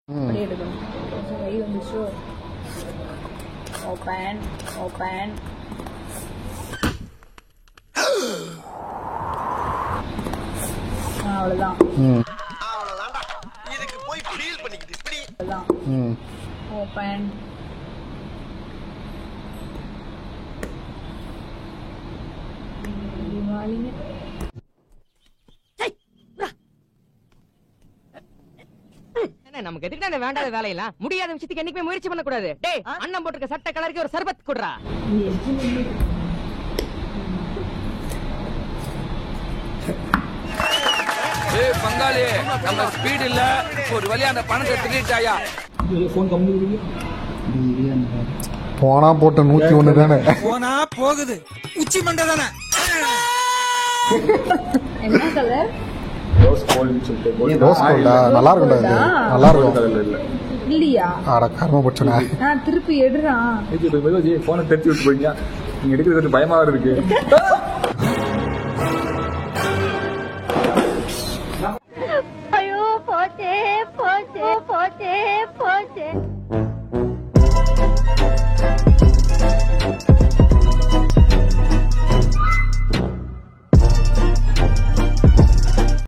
அப்படியே எடுக்கணும். கை வந்துச்சோ. Open open. அவ்வளவுதான். இதுக்கு போய் ஃபீல் பண்ணிக்கிட்டு இப்படி அவ்வளவுதான். ஓப்பன். வாலிங்க. நமக்கு எதுக்கு வேண்டாத வேலையெல்லாம் முடியாத விஷயத்துக்கு என்னைக்குமே முயற்சி பண்ண கூடாது. டேய் அண்ணன் போட்டுருக்க சட்டை கலருக்கு ஒரு சர்பத் குடுறா. ஏய் பங்காளி நம்ம ஸ்பீட் இல்ல ஒரு வழியா அந்த பணத்தை திருடிட்டாயா. போனா போட்ட 101 தானே போனா போகுது உச்சி மண்டை தானே. என்ன கலர்? ரோஸ் கோல்டா நல்லா இருக்கும்டா இது நல்லா இருக்கும் இல்லையா? ஆட கர்ம பச்சனா நான் திருப்பி எடுறான். போனை தெரிச்சு விட்டு போயிங்க. நீங்க எடுக்கிறது பயமா இருக்கு. ஐயோ போச்சே போச்சே போச்சே.